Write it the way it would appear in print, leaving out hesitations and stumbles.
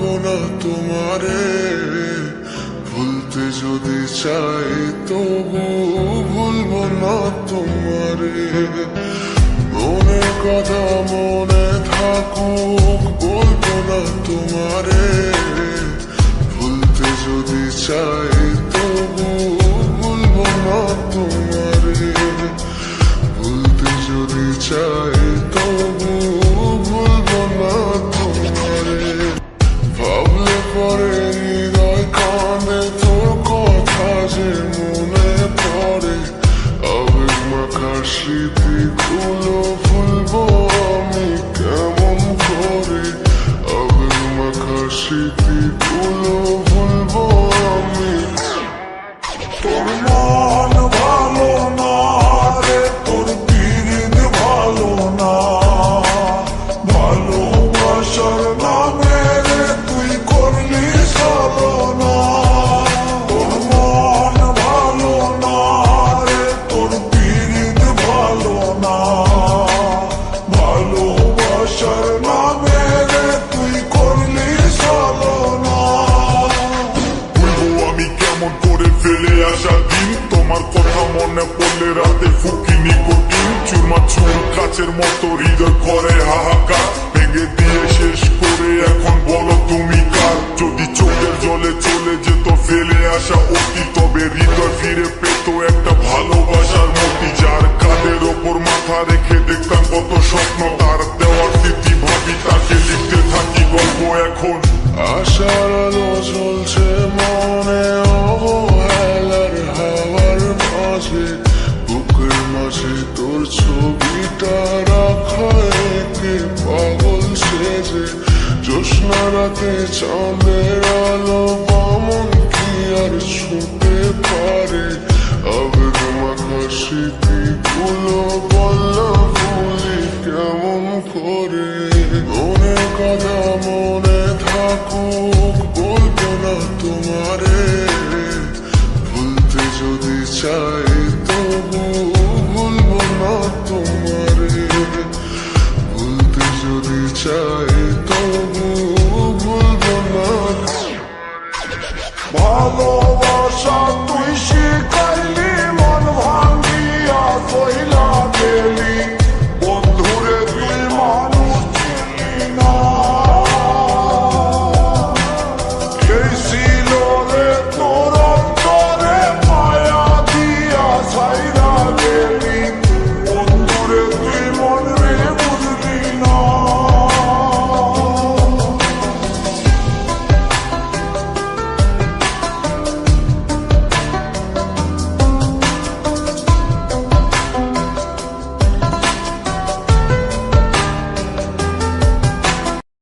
ভুলবো না তোমারে, ভুলতে যদি চাই তবু ভুলবো না তোমারে। মনের কথা মনে থাকুক বলবো না তোমারে, ভুলতে যদি চাই তবু ভুলবো না তোমারে, ভুলতে যদি চাই তবু ভুলবো না তোমারে। ভাবলে পরে হৃদয় কাঁদে তোর কথা যে মনে পড়ে, আবেগ মাখা স্মৃতিগুলো ভুলবো আমি কেমন করে, আবেগ মাখা স্মৃতিগুলো ভুলবো আমি। তোর মন ভালো না রে, তোর পিরিত ভালো না, ভালোবাসার নামে রে তুই করলি ছলনা। তোর মন ভালো না রে, তোর পিরিত ভালো না, ভালোবাসার নামে রে তুই করলি ছলনা। আমি কেমন করে ফেলে আসা দিন, তোমার কথা মনে পড়লে রাতে ফুকি নিকোটিন, চুরমা চুর কাচের মতো হৃদয় করে হাহাকার, ভেঙে দিয়ে শেষ করে এখন বলো তুমি কার। যদি চোখের জলে চলে যেত ফেলে আসা অতি, তবে হৃদয় ফিরে পেত একটা ভালোবাসার মতি, যার কাঁধের ওপর মাথা রেখে দেখতাম কত স্বপ্ন, তার দেওয়ার স্মৃতি ভাবি তাকে লিখতে থাকি গল্প এখন। আশার আলো জ্বলছে মনে অবহেলার হাওয়ার মাঝে, বুকের মাঝে তোর ছবিটা রাখা একে পাগল সেজে, জ্যোৎস্না রাতে চাঁদের আলো বামন কি আর ছুঁতে পারে, আবেগ মাখা স্মৃতিগুলো বললা ভুলি কেমন করে। মনের কথা মনে থাকুক বলবো না তোমারে, ভুলতে যদি চাই তবু ভুলবো না তোমারে, ভুলতে যদি চাই তবু ভুলবো না। ভালো